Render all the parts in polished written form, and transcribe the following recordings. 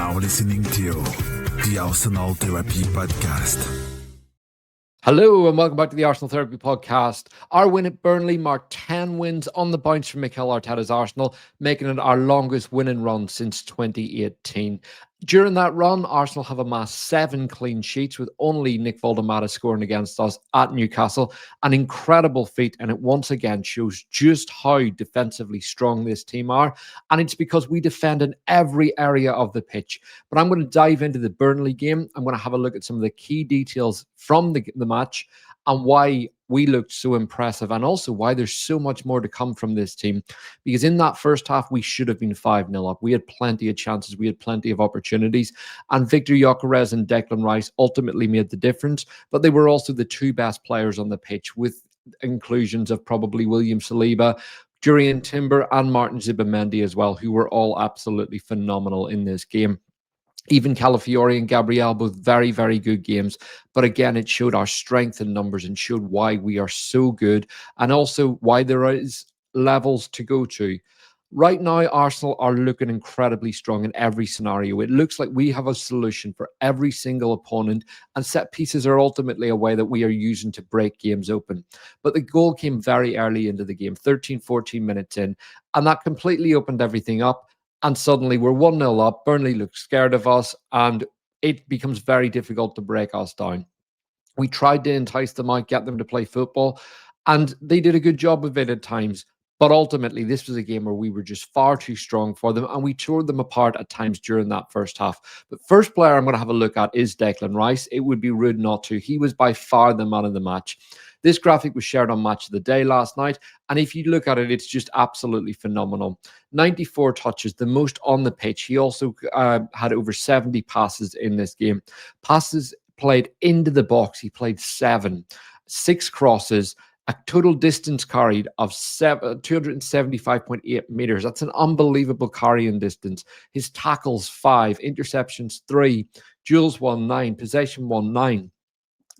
now listening to the Arsenal Therapy Podcast. Hello and welcome back to the Arsenal Therapy Podcast. Our win at Burnley marked 10 wins on the bounce from Mikel Arteta's Arsenal, making it our longest winning run since 2018. During that run, Arsenal have amassed 7 clean sheets, with only Nick Voldemata scoring against us at Newcastle. An incredible feat, and it once again shows just how defensively strong this team are. And it's because we defend in every area of the pitch. But I'm going to dive into the Burnley game. I'm going to have a look at some of the key details from the match and why we looked so impressive, and also why there's so much more to come from this team. Because in that first half, we should have been 5-0 up. We had plenty of chances. We had plenty of opportunities. And Viktor Gyokeres and Declan Rice ultimately made the difference. But they were also the 2 best players on the pitch, with inclusions of probably William Saliba, Jurriën Timber, and Martin Zubimendi as well, who were all absolutely phenomenal in this game. Even Calafiori and Gabriel, both very, very good games. But again, it showed our strength in numbers and showed why we are so good, and also why there is levels to go to. Right now, Arsenal are looking incredibly strong in every scenario. It looks like we have a solution for every single opponent, and set pieces are ultimately a way that we are using to break games open. But the goal came very early into the game, 13, 14 minutes in, and that completely opened everything up. And suddenly we're 1-0 up. Burnley looks scared of us, and it becomes very difficult to break us down. We tried to entice them out, get them to play football, and they did a good job of it at times. But ultimately, this was a game where we were just far too strong for them, and we tore them apart at times during that first half. But first player I'm going to have a look at is Declan Rice. It would be rude not to. He was by far the man of the match. This graphic was shared on Match of the Day last night, and if you look at it, it's just absolutely phenomenal. 94 touches, the most on the pitch. He also had over 70 passes in this game. Passes played into the box, he played 7. 6 crosses, a total distance carried of 275.8 meters. That's an unbelievable carrying distance. His tackles 5, interceptions 3, duels 9, possession 9.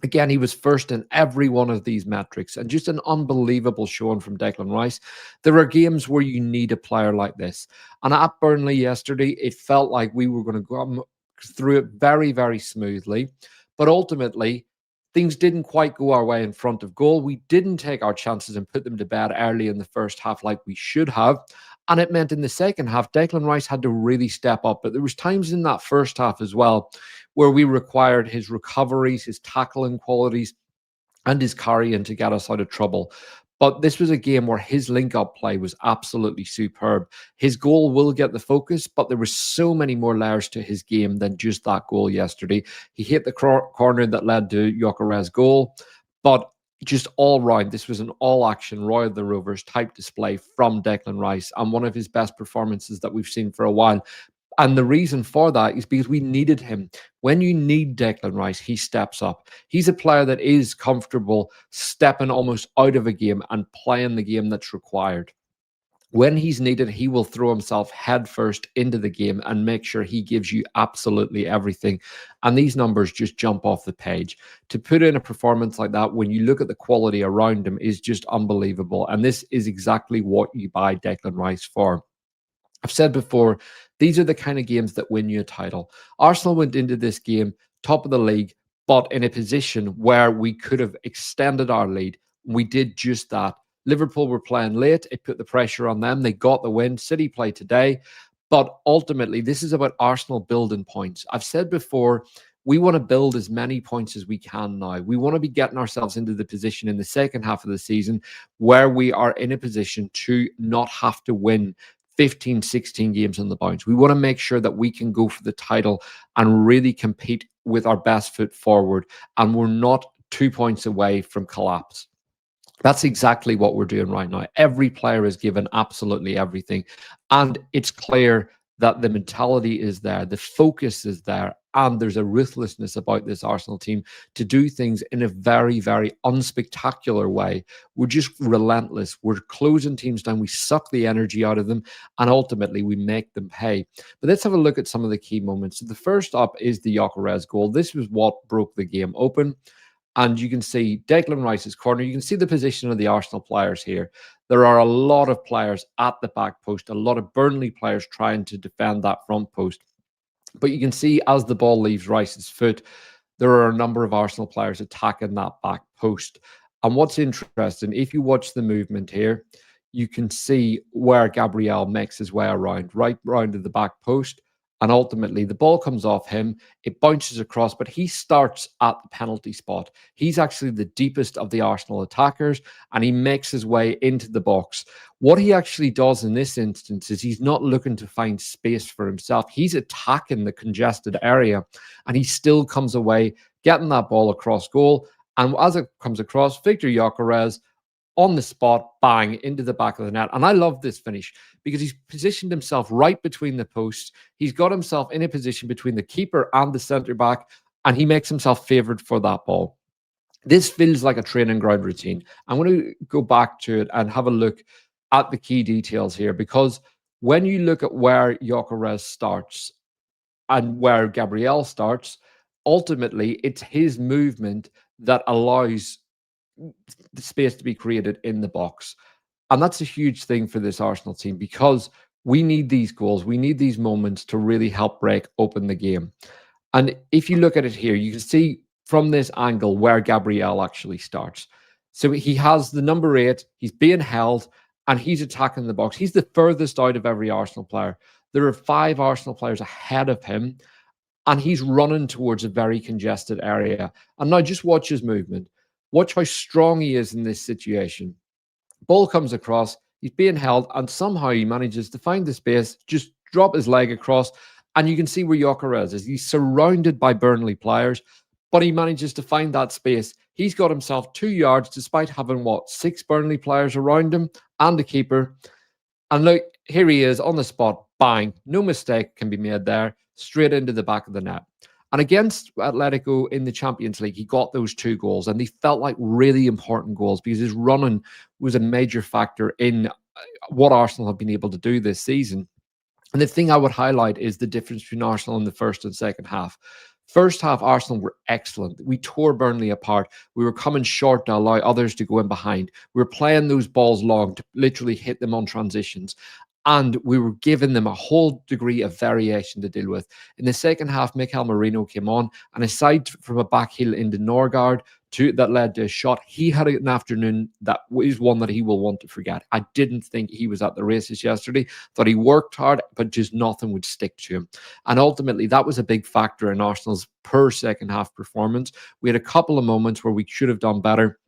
Again, he was first in every one of these metrics, and just an unbelievable showing from Declan Rice. There are games where you need a player like this. And at Burnley yesterday, it felt like we were going to go through it very, very smoothly. But ultimately, things didn't quite go our way in front of goal. We didn't take our chances and put them to bed early in the first half like we should have. And it meant in the second half, Declan Rice had to really step up. But there was times in that first half as well where we required his recoveries, his tackling qualities, and his carrying to get us out of trouble. But this was a game where his link-up play was absolutely superb. His goal will get the focus, but there were so many more layers to his game than just that goal yesterday. He hit the corner that led to Gyokeres' goal, but just all round, this was an all-action Roy of the Rovers type display from Declan Rice, and one of his best performances that we've seen for a while. And the reason for that is because we needed him. When you need Declan Rice, he steps up. He's a player that is comfortable stepping almost out of a game and playing the game that's required. When he's needed, he will throw himself headfirst into the game and make sure he gives you absolutely everything. And these numbers just jump off the page. To put in a performance like that, when you look at the quality around him, is just unbelievable. And this is exactly what you buy Declan Rice for. I've said before, these are the kind of games that win you a title. Arsenal went into this game top of the league, but in a position where we could have extended our lead. We did just that. Liverpool were playing late. It put the pressure on them. They got the win. City played today. But ultimately, this is about Arsenal building points. I've said before, we want to build as many points as we can now. We want to be getting ourselves into the position in the second half of the season where we are in a position to not have to win 15, 16 games on the bounce. We want to make sure that we can go for the title and really compete with our best foot forward. And we're not 2 points away from collapse. That's exactly what we're doing right now. Every player is given absolutely everything. And it's clear that the mentality is there, the focus is there, and there's a ruthlessness about this Arsenal team to do things in a very, very unspectacular way. We're just relentless. We're closing teams down. We suck the energy out of them, and ultimately we make them pay. But let's have a look at some of the key moments. So the first up is the Gyokeres goal. This was what broke the game open. And you can see Declan Rice's corner. You can see the position of the Arsenal players here. There are a lot of players at the back post, a lot of Burnley players trying to defend that front post. But you can see as the ball leaves Rice's foot, there are a number of Arsenal players attacking that back post. And what's interesting, if you watch the movement here, you can see where Gabriel makes his way around, right round to the back post. And ultimately, the ball comes off him, it bounces across, but he starts at the penalty spot. He's actually the deepest of the Arsenal attackers, and he makes his way into the box. What he actually does in this instance is he's not looking to find space for himself. He's attacking the congested area, and he still comes away getting that ball across goal. And as it comes across, Viktor Gyokeres on the spot, bang, into the back of the net. And I love this finish because he's positioned himself right between the posts. He's got himself in a position between the keeper and the centre back, and he makes himself favoured for that ball. This feels like a training ground routine. I'm going to go back to it and have a look at the key details here, because when you look at where Gyokeres starts and where Gabriel starts, ultimately it's his movement that allows the space to be created in the box. And that's a huge thing for this Arsenal team, because we need these goals. We need these moments to really help break open the game. And if you look at it here, you can see from this angle where Gabriel actually starts. So he has the number 8, he's being held, and he's attacking the box. He's the furthest out of every Arsenal player. There are 5 Arsenal players ahead of him, and he's running towards a very congested area. And now just watch his movement. Watch how strong he is in this situation. Ball comes across, he's being held, and somehow he manages to find the space, just drop his leg across, and you can see where Gyokeres is. He's surrounded by Burnley players, but he manages to find that space. He's got himself 2 yards despite having, 6 Burnley players around him and the keeper. And look, here he is on the spot, bang, no mistake can be made there, straight into the back of the net. And against Atletico in the Champions League, he got those 2 goals, and they felt like really important goals because his running was a major factor in what Arsenal have been able to do this season. And the thing I would highlight is the difference between Arsenal in the first and second half. First half, Arsenal were excellent. We tore Burnley apart. We were coming short to allow others to go in behind. We were playing those balls long to literally hit them on transitions. And we were giving them a whole degree of variation to deal with. In the second half, Merino came on, and aside from a back heel into Norgard that led to a shot, he had an afternoon that is one that he will want to forget. I didn't think he was at the races yesterday. Thought he worked hard, but just nothing would stick to him. And ultimately, that was a big factor in Arsenal's per second half performance. We had a couple of moments where we should have done better,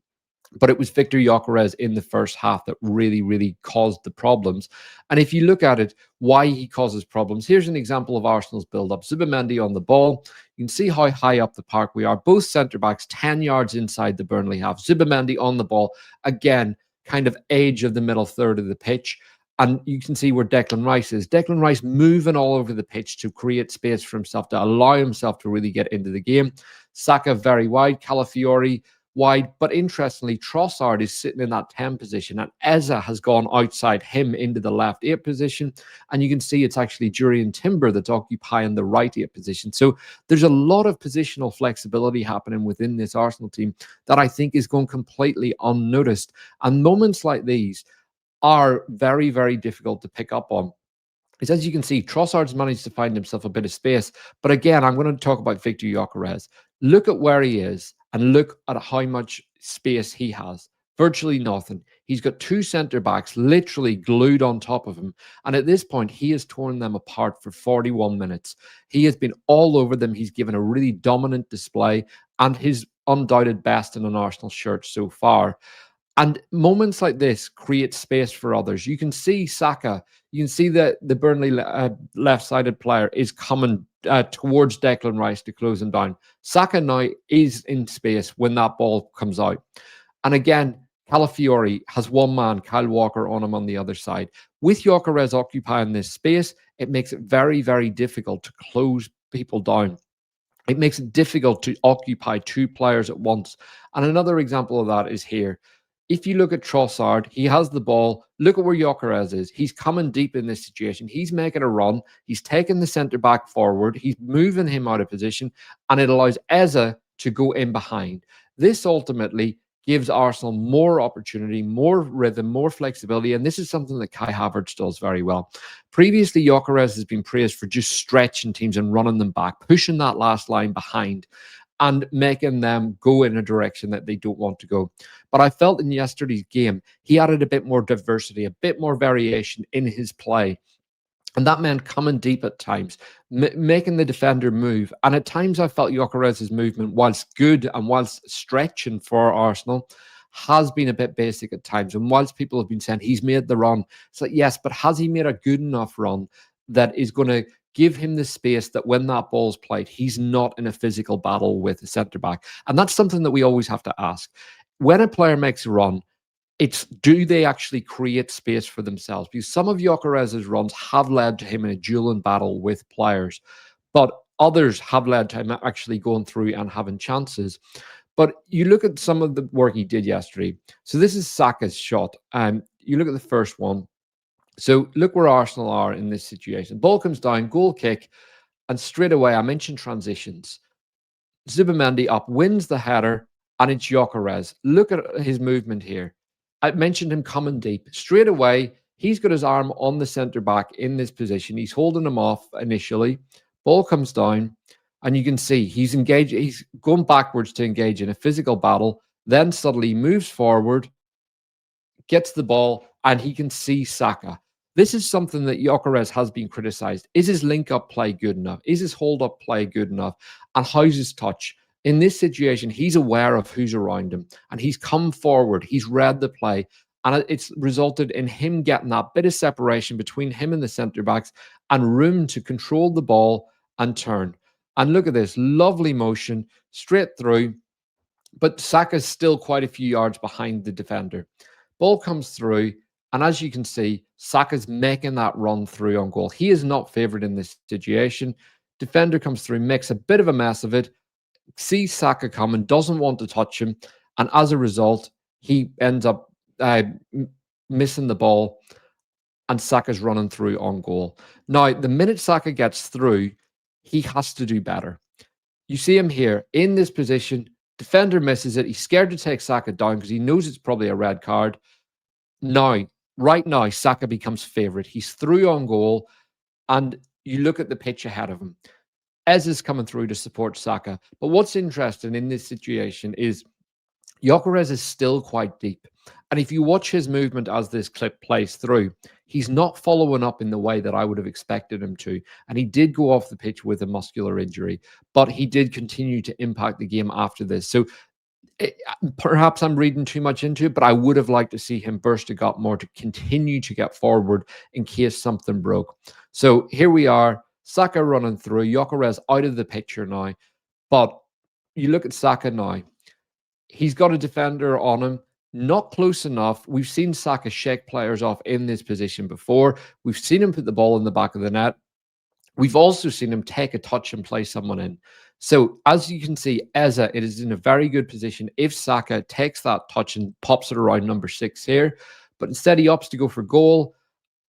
but it was Viktor Gyokeres in the first half that really, really caused the problems. And if you look at it, why he causes problems, here's an example of Arsenal's build-up. Zubimendi on the ball. You can see how high up the park we are. Both centre-backs 10 yards inside the Burnley half. Zubimendi on the ball. Again, kind of edge of the middle third of the pitch. And you can see where Declan Rice is. Declan Rice moving all over the pitch to create space for himself, to allow himself to really get into the game. Saka very wide. Calafiori wide, but interestingly, Trossard is sitting in that 10 position, and Eze has gone outside him into the left 8 position, and you can see it's actually Jurriën Timber that's occupying the right 8 position. So there's a lot of positional flexibility happening within this Arsenal team that I think is going completely unnoticed, and moments like these are very, very difficult to pick up on. Because as you can see, Trossard's managed to find himself a bit of space. But again, I'm going to talk about Viktor Gyokeres. Look at where he is and look at how much space he has. Virtually nothing. He's got 2 centre-backs literally glued on top of him. And at this point, he has torn them apart for 41 minutes. He has been all over them. He's given a really dominant display and his undoubted best in an Arsenal shirt so far. And moments like this create space for others. You can see Saka. You can see that the Burnley left-sided player is coming towards Declan Rice to close him down. Saka now is in space when that ball comes out. And again, Calafiori has one man, Kyle Walker, on him on the other side. With Gyokeres occupying this space, it makes it very, very difficult to close people down. It makes it difficult to occupy 2 players at once. And another example of that is here. If you look at Trossard, he has the ball. Look at where Gyokeres is. He's coming deep in this situation. He's making a run. He's taking the centre-back forward. He's moving him out of position, and it allows Eze to go in behind. This ultimately gives Arsenal more opportunity, more rhythm, more flexibility. And this is something that Kai Havertz does very well. Previously, Gyokeres has been praised for just stretching teams and running them back, pushing that last line behind and making them go in a direction that they don't want to go. But I felt in yesterday's game, he added a bit more diversity, a bit more variation in his play. And that meant coming deep at times, making the defender move. And at times I felt Gyökeres' movement, whilst good and whilst stretching for Arsenal, has been a bit basic at times. And whilst people have been saying he's made the run, it's like, yes, but has he made a good enough run that is going to give him the space that when that ball's played, he's not in a physical battle with the centre-back? And that's something that we always have to ask. When a player makes a run, it's, do they actually create space for themselves? Because some of Gyökeres' runs have led to him in a dueling battle with players, but others have led to him actually going through and having chances. But you look at some of the work he did yesterday. So this is Saka's shot. You look at the first one. So look where Arsenal are in this situation. Ball comes down, goal kick, and straight away, I mentioned transitions. Zubimendi up, wins the header, and it's Gyökeres. Look at his movement here. I mentioned him coming deep. Straight away, he's got his arm on the centre-back in this position. He's holding him off initially. Ball comes down, and you can see he's engaged. He's going backwards to engage in a physical battle. Then suddenly moves forward, gets the ball, and he can see Saka. This is something that Gyökeres has been criticised. Is his link-up play good enough? Is his hold-up play good enough? And how's his touch? In this situation, he's aware of who's around him, and he's come forward. He's read the play, and it's resulted in him getting that bit of separation between him and the centre-backs and room to control the ball and turn. And look at this, lovely motion, straight through, but Saka's still quite a few yards behind the defender. Ball comes through, and as you can see, Saka's making that run through on goal. He is not favoured in this situation. Defender comes through, makes a bit of a mess of it, sees Saka coming, doesn't want to touch him, and as a result, he ends up missing the ball, and Saka's running through on goal. Now, the minute Saka gets through, he has to do better. You see him here in this position. Defender misses it. He's scared to take Saka down because he knows it's probably a red card. Now, right now, Saka becomes favourite. He's through on goal, and you look at the pitch ahead of him. Ez is coming through to support Saka. But what's interesting in this situation is Gyökeres is still quite deep. And if you watch his movement as this clip plays through, he's not following up in the way that I would have expected him to. And he did go off the pitch with a muscular injury, but he did continue to impact the game after this. So perhaps I'm reading too much into it, but I would have liked to see him burst a gut more to continue to get forward in case something broke. So here we are, Saka running through, Gyökeres out of the picture now. But you look at Saka now, he's got a defender on him, not close enough. We've seen Saka shake players off in this position before. We've seen him put the ball in the back of the net. We've also seen him take a touch and play someone in. So as you can see, Eze, it is in a very good position if Saka takes that touch and pops it around number 6 here. But instead he opts to go for goal.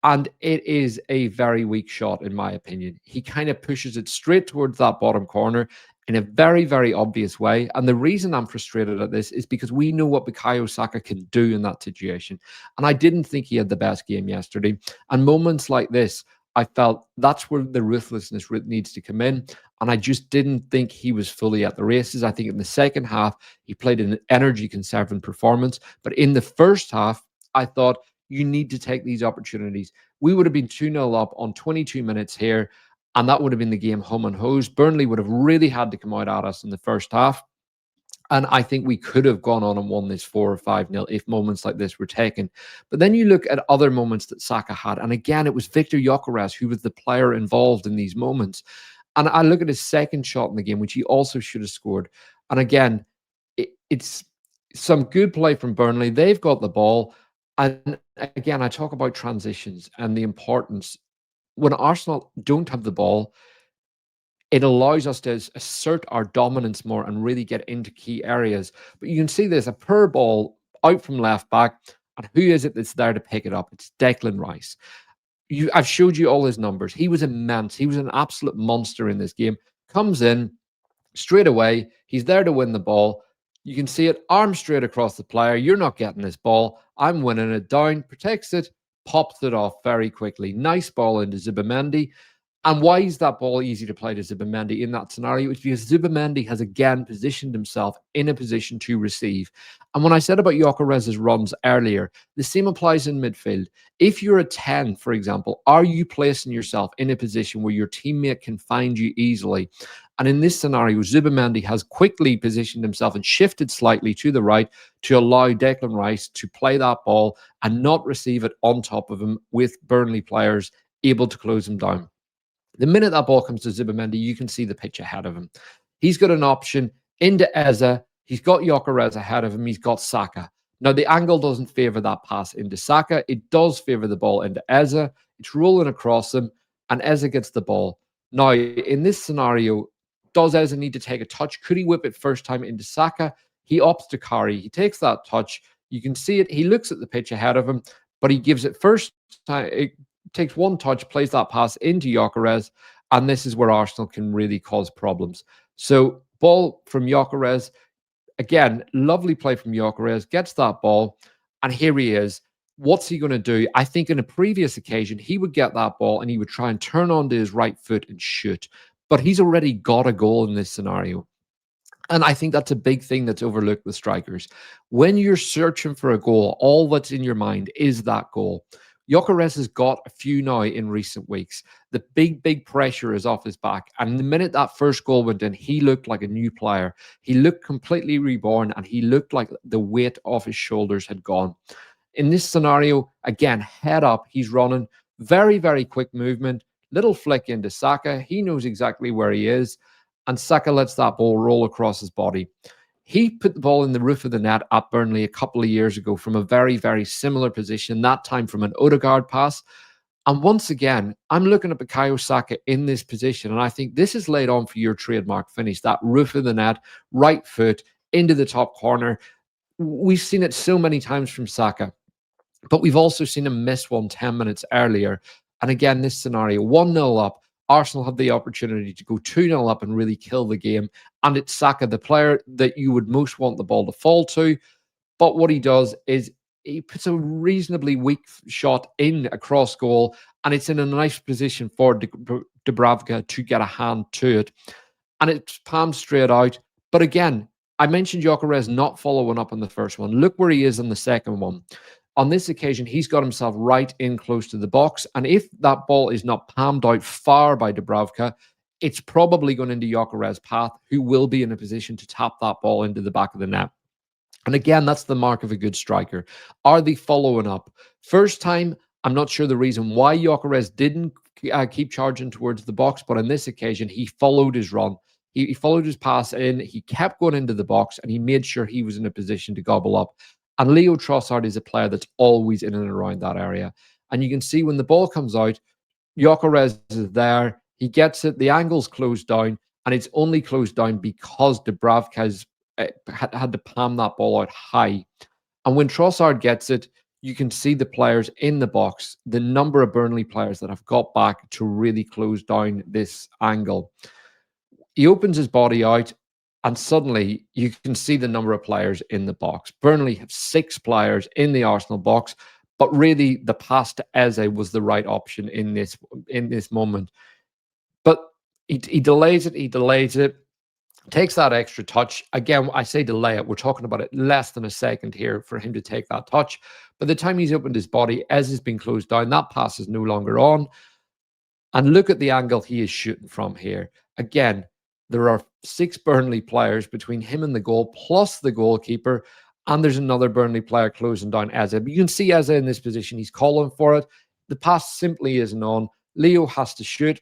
And it is a very weak shot, in my opinion. He kind of pushes it straight towards that bottom corner in a very, very obvious way. And the reason I'm frustrated at this is because we know what Bukayo Saka can do in that situation. And I didn't think he had the best game yesterday. And moments like this, I felt that's where the ruthlessness needs to come in. And I just didn't think he was fully at the races. I think in the second half, he played an energy-conserving performance. But in the first half, I thought, you need to take these opportunities. We would have been 2-0 up on 22 minutes here, and that would have been the game home and hose. Burnley would have really had to come out at us in the first half. And I think we could have gone on and won this 4 or 5-0 if moments like this were taken. But then you look at other moments that Saka had. And again, it was Viktor Gyokeres who was the player involved in these moments. And I look at his second shot in the game, which he also should have scored. And again, it's some good play from Burnley. They've got the ball. And again, I talk about transitions and the importance. When Arsenal don't have the ball, it allows us to assert our dominance more and really get into key areas. But you can see there's a poor ball out from left back. And who is it that's there to pick it up? It's Declan Rice. I've showed you all his numbers. He was immense. He was an absolute monster in this game. Comes in straight away. He's there to win the ball. You can see it, arm straight across the player. You're not getting this ball. I'm winning it down, protects it, pops it off very quickly. Nice ball into Zubimendi. And why is that ball easy to play to Zubimendi in that scenario? It's because Zubimendi has again positioned himself in a position to receive. And when I said about Gyokeres' runs earlier, the same applies in midfield. If you're a 10, for example, are you placing yourself in a position where your teammate can find you easily? And in this scenario, Zubimendi has quickly positioned himself and shifted slightly to the right to allow Declan Rice to play that ball and not receive it on top of him, with Burnley players able to close him down. The minute that ball comes to Zubimendi, you can see the pitch ahead of him. He's got an option into Eze. He's got Gyokeres ahead of him. He's got Saka. Now, the angle doesn't favour that pass into Saka. It does favour the ball into Eze. It's rolling across him, and Eze gets the ball. Now, in this scenario, does Eze need to take a touch? Could he whip it first time into Saka? He opts to carry. He takes that touch. You can see it. He looks at the pitch ahead of him, but he gives it first time. It takes one touch, plays that pass into Gyokeres, and this is where Arsenal can really cause problems. So, ball from Gyokeres. Again, lovely play from Gyokeres, gets that ball, and here he is. What's he going to do? I think in a previous occasion, he would get that ball and he would try and turn onto his right foot and shoot. But he's already got a goal in this scenario. And I think that's a big thing that's overlooked with strikers. When you're searching for a goal, all that's in your mind is that goal. Gyokeres has got a few now in recent weeks. The big pressure is off his back. And the minute that first goal went in, he looked like a new player. He looked completely reborn, and he looked like the weight off his shoulders had gone. In this scenario, again, head up, he's running. Very quick movement. Little flick into Saka. He knows exactly where he is. And Saka lets that ball roll across his body. He put the ball in the roof of the net at Burnley a couple of years ago from a very similar position, that time from an Odegaard pass. And once again, I'm looking at Bukayo Saka in this position, and I think this is laid on for your trademark finish, that roof of the net, right foot, into the top corner. We've seen it so many times from Saka, but we've also seen him miss one 10 minutes earlier. And again, this scenario, 1-0 up, Arsenal have the opportunity to go 2-0 up and really kill the game. And it's Saka, the player that you would most want the ball to fall to. But what he does is he puts a reasonably weak shot in across goal, and it's in a nice position for Dubravka to get a hand to it. And it's palmed straight out. But again, I mentioned Gyokeres not following up on the first one. Look where he is on the second one. On this occasion, he's got himself right in close to the box. And if that ball is not palmed out far by Dubravka, it's probably going into Gyokeres' path, who will be in a position to tap that ball into the back of the net. And again, that's the mark of a good striker. Are they following up? First time, I'm not sure the reason why Gyokeres didn't keep charging towards the box, but on this occasion, he followed his run. He followed his pass in, he kept going into the box, and he made sure he was in a position to gobble up. And Leo Trossard is a player that's always in and around that area. And you can see when the ball comes out, Gyokeres is there. He gets it. The angle's closed down, and it's only closed down because Dubravka has had to palm that ball out high. And when Trossard gets it, you can see the players in the box, the number of Burnley players that have got back to really close down this angle. He opens his body out, and suddenly you can see the number of players in the box. Burnley have 6 players in the Arsenal box, but really the pass to Eze was the right option in this moment. But he delays it, takes that extra touch. Again, I say delay it. We're talking about it less than a second here for him to take that touch. By the time he's opened his body, Eze has been closed down. That pass is no longer on. And look at the angle he is shooting from here. Again, there are 6 Burnley players between him and the goal, plus the goalkeeper, and there's another Burnley player closing down Eze. But you can see Eze in this position. He's calling for it. The pass simply isn't on. Leo has to shoot.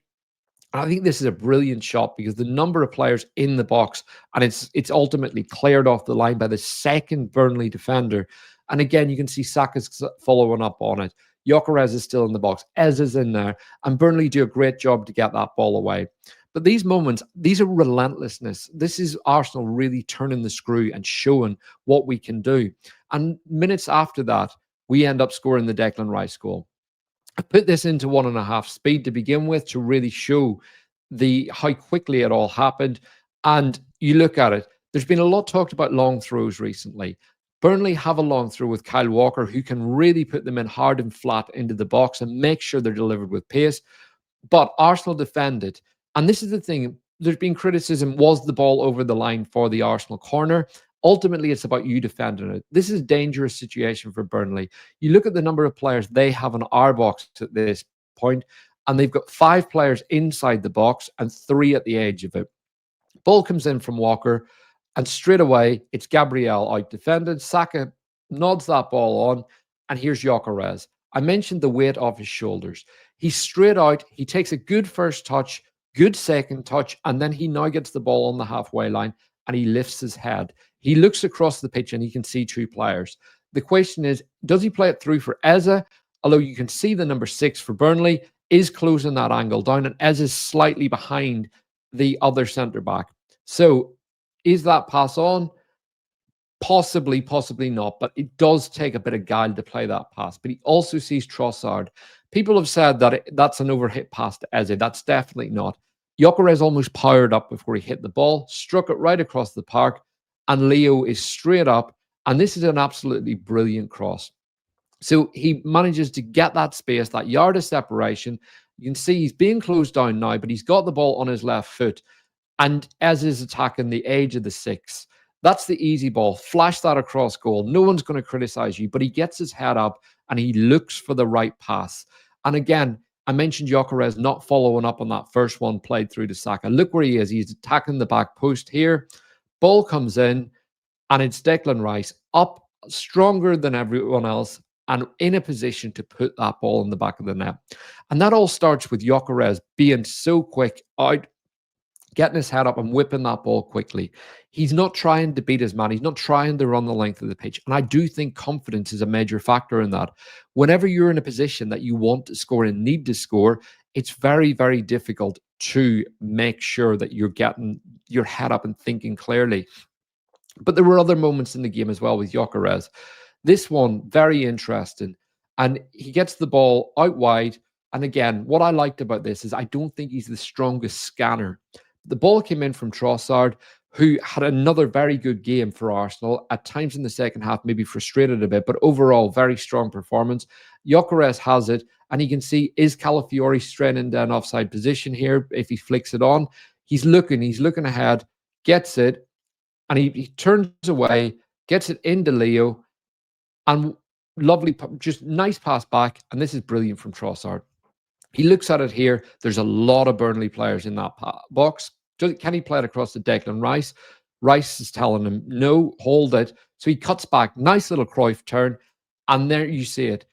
And I think this is a brilliant shot because the number of players in the box, and it's ultimately cleared off the line by the second Burnley defender. And again, you can see Saka's following up on it. Gyokeres is still in the box. Eze is in there. And Burnley do a great job to get that ball away. But these moments, these are relentlessness. This is Arsenal really turning the screw and showing what we can do. And minutes after that, we end up scoring the Declan Rice goal. I put this into 1.5 speed to begin with to really show how quickly it all happened. And you look at it, There's been a lot talked about long throws recently. Burnley have a long throw with Kyle Walker, who can really put them in hard and flat into the box and make sure they're delivered with pace. But Arsenal defended. And this is the thing, there's been criticism, was the ball over the line for the Arsenal corner? Ultimately, it's about you defending it. This is a dangerous situation for Burnley. You look at the number of players they have in our box at this point, and they've got 5 players inside the box and 3 at the edge of it. Ball comes in from Walker, and straight away, it's Gabriel out defended. Saka nods that ball on, and here's Gyokeres. I mentioned the weight off his shoulders. He's straight out. He takes a good first touch, good second touch, and then he now gets the ball on the halfway line, and he lifts his head. He looks across the pitch, and he can see 2 players. The question is, does he play it through for Eze? Although you can see the number 6 for Burnley is closing that angle down, and Eze is slightly behind the other centre-back. So is that pass on? Possibly, possibly not. But it does take a bit of guile to play that pass. But he also sees Trossard. People have said that that's an overhit pass to Eze. That's definitely not. Gyokeres almost powered up before he hit the ball, struck it right across the park, and Leo is straight up. And this is an absolutely brilliant cross. So he manages to get that space, that yard of separation. You can see he's being closed down now, but he's got the ball on his left foot. And as is attacking the edge of the 6, that's the easy ball. Flash that across goal. No one's going to criticize you, but he gets his head up and he looks for the right pass. And again, I mentioned Gyokeres not following up on that first one played through to Saka. Look where he is. He's attacking the back post here. Ball comes in, and it's Declan Rice up stronger than everyone else and in a position to put that ball in the back of the net. And that all starts with Gyokeres being so quick out, getting his head up and whipping that ball quickly. He's not trying to beat his man. He's not trying to run the length of the pitch. And I do think confidence is a major factor in that. Whenever you're in a position that you want to score and need to score, it's very, very difficult to make sure that you're getting your head up and thinking clearly. But there were other moments in the game as well with Gyokeres. This one, very interesting. And he gets the ball out wide. And again, what I liked about this is I don't think he's the strongest scanner. The ball came in from Trossard, who had another very good game for Arsenal. At times in the second half, maybe frustrated a bit, but overall, very strong performance. Gyokeres has it, and you can see, is Calafiori straining down offside position here if he flicks it on? He's looking ahead, gets it, and he turns away, gets it into Leo, and lovely, just nice pass back, and this is brilliant from Trossard. He looks at it here. There's a lot of Burnley players in that box. Can he play it across to Declan Rice? Rice is telling him, no, hold it. So he cuts back. Nice little Cruyff turn. And there you see it.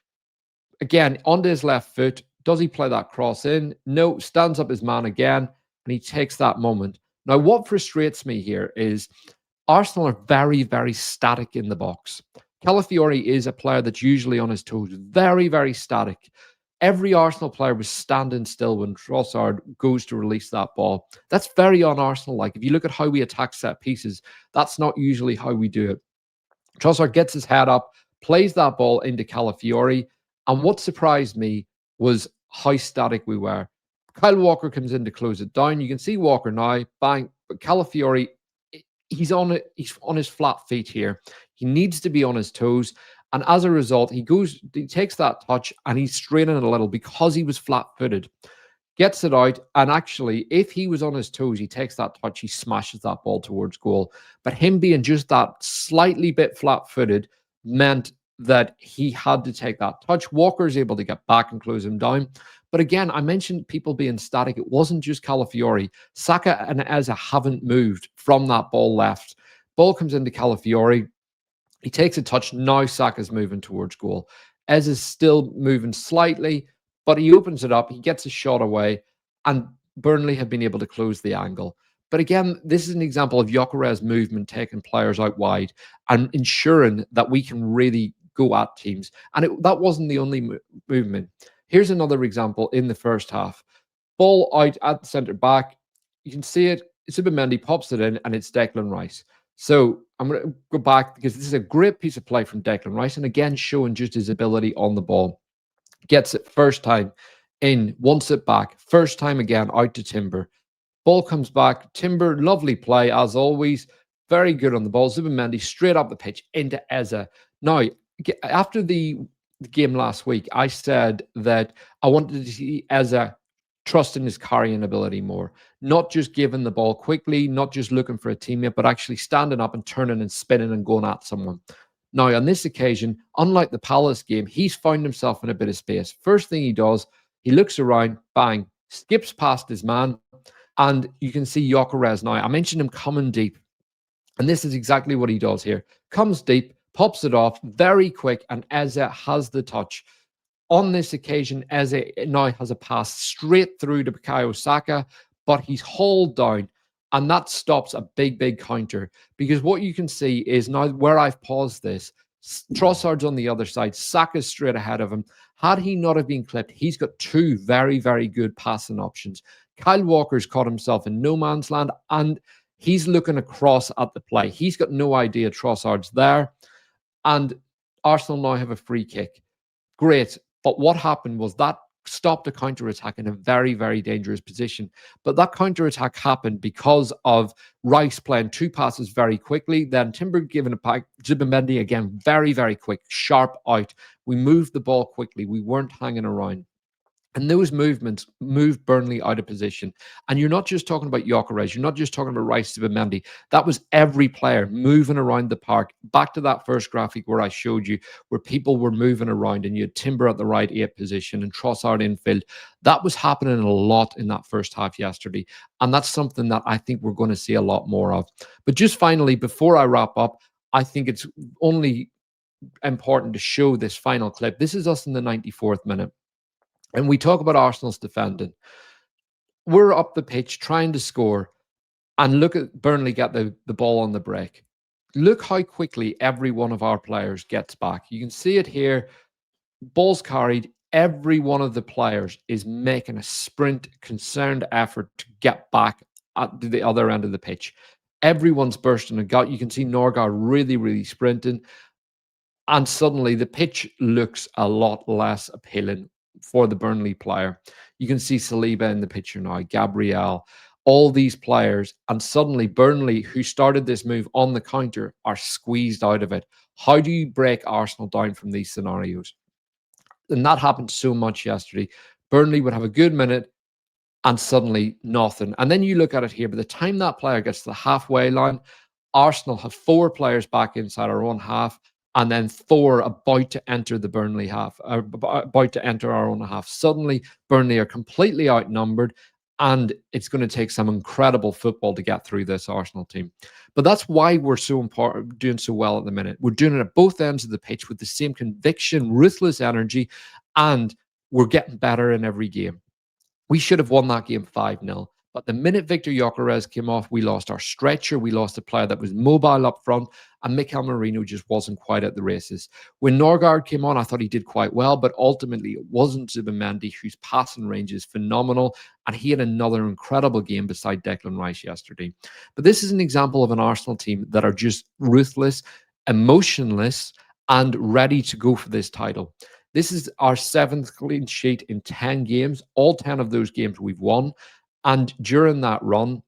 Again, onto his left foot. Does he play that cross in? No, stands up his man again. And he takes that moment. Now, what frustrates me here is Arsenal are very, very static in the box. Calafiori is a player that's usually on his toes. Very, very static. Every Arsenal player was standing still when Trossard goes to release that ball. That's very un-Arsenal-like. If you look at how we attack set pieces, that's not usually how we do it. Trossard gets his head up, plays that ball into Calafiori, and what surprised me was how static we were. Kyle Walker comes in to close it down. You can see Walker now, bang, but Calafiori, he's on his flat feet here. He needs to be on his toes. And as a result, he takes that touch and he's straining it a little because he was flat-footed. Gets it out, and actually, if he was on his toes, he takes that touch, he smashes that ball towards goal. But him being just that slightly bit flat-footed meant that he had to take that touch. Walker is able to get back and close him down. But again, I mentioned people being static. It wasn't just Calafiori. Saka and Eze haven't moved from that ball left. Ball comes into Calafiori. He takes a touch. Now Saka's moving towards goal. Eze is still moving slightly, but he opens it up. He gets a shot away, and Burnley have been able to close the angle. But again, this is an example of Gyokeres' movement taking players out wide and ensuring that we can really go at teams. And that wasn't the only movement. Here's another example in the first half. Ball out at the centre back. You can see it. Zubimendi pops it in, and it's Declan Rice. So I'm going to go back because this is a great piece of play from Declan Rice. And again, showing just his ability on the ball. Gets it first time in, wants it back. First time again, out to Timber. Ball comes back. Timber, lovely play as always. very good on the ball. Zubimendi straight up the pitch into Eze. Now, after the game last week, I said that I wanted to see Eze trusting his carrying ability more, not just giving the ball quickly, not just looking for a teammate, but actually standing up and turning and spinning and going at someone. Now, on this occasion, unlike the Palace game, he's found himself in a bit of space. First thing he does, he looks around, bang, skips past his man, and you can see Gyokeres now. I mentioned him coming deep, and this is exactly what he does here. Comes deep, pops it off, very quick, and Eze has the touch. On this occasion, Eze now has a pass straight through to Bukayo Saka, but he's hauled down, and that stops a big, big counter. Because what you can see is now where I've paused this, Trossard's on the other side, Saka's straight ahead of him. Had he not have been clipped, he's got two very, very good passing options. Kyle Walker's caught himself in no man's land, and he's looking across at the play. He's got no idea Trossard's there, and Arsenal now have a free kick. Great. But what happened was that stopped a counter-attack in a very, very dangerous position. But that counter-attack happened because of Rice playing two passes very quickly, then Timber giving it back, Zubimendi again, very, very quick, sharp out. We moved the ball quickly. We weren't hanging around. And those movements moved Burnley out of position. And you're not just talking about Gyokeres, you're not just talking about Rice Zubimendi. That was every player moving around the park. Back to that first graphic where I showed you, where people were moving around and you had Timber at the right 8 position and Trossard infield. That was happening a lot in that first half yesterday. And that's something that I think we're going to see a lot more of. But just finally, before I wrap up, I think it's only important to show this final clip. This is us in the 94th minute. And we talk about Arsenal's defending. We're up the pitch trying to score, and look at Burnley get the ball on the break. Look how quickly every one of our players gets back. You can see it here. Balls carried. Every one of the players is making a sprint, concerned effort to get back at the other end of the pitch. Everyone's bursting a gut. You can see Norgard really, really sprinting. And suddenly the pitch looks a lot less appealing for the Burnley player. You can see Saliba in the picture now, Gabriel, all these players, and suddenly Burnley, who started this move on the counter, are squeezed out of it. How do you break Arsenal down from these scenarios? And that happened so much yesterday. Burnley would have a good minute and suddenly nothing. And then you look at it here, by the time that player gets to the halfway line, Arsenal have 4 players back inside our own half, and then 4 about to enter the Burnley half, about to enter our own half. Suddenly, Burnley are completely outnumbered, and it's going to take some incredible football to get through this Arsenal team. But that's why we're so important, doing so well at the minute. We're doing it at both ends of the pitch with the same conviction, ruthless energy, and we're getting better in every game. We should have won that game 5-0. But the minute Viktor Gyokeres came off, we lost our stretcher. We lost a player that was mobile up front, and Merino just wasn't quite at the races. When Norgard came on, I thought he did quite well, but ultimately it wasn't Zubimendi, whose passing range is phenomenal, and he had another incredible game beside Declan Rice yesterday. But this is an example of an Arsenal team that are just ruthless, emotionless, and ready to go for this title. This is our 7th clean sheet in 10 games. All 10 of those games we've won. And during that run,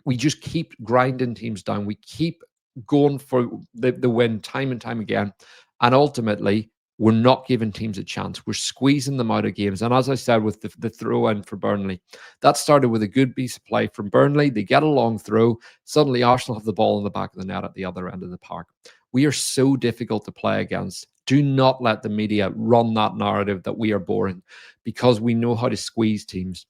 we just keep grinding teams down. We keep going for the win time and time again. And ultimately, we're not giving teams a chance. We're squeezing them out of games. And as I said, with the throw in for Burnley, that started with a good piece of play from Burnley. They get a long throw. Suddenly, Arsenal have the ball in the back of the net at the other end of the park. We are so difficult to play against. Do not let the media run that narrative that we are boring, because we know how to squeeze teams.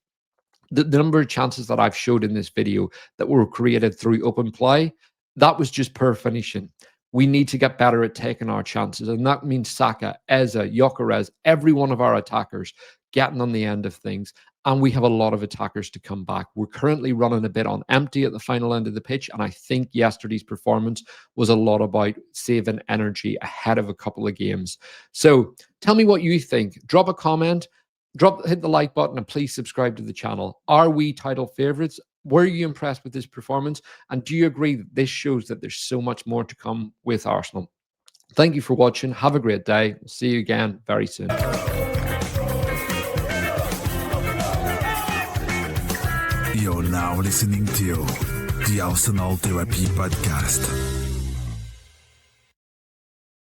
The number of chances that I've showed in this video that were created through open play, that was just poor finishing. We need to get better at taking our chances. And that means Saka, Eze, Gyokeres, every one of our attackers getting on the end of things. And we have a lot of attackers to come back. We're currently running a bit on empty at the final end of the pitch. And I think yesterday's performance was a lot about saving energy ahead of a couple of games. So tell me what you think. Drop a comment. Hit the like button, and please subscribe to the channel. Are we title favorites? Were you impressed with this performance? And do you agree that this shows that there's so much more to come with Arsenal? Thank you for watching. Have a great day. We'll see you again very soon. You're now listening to The Arsenal Therapy Podcast.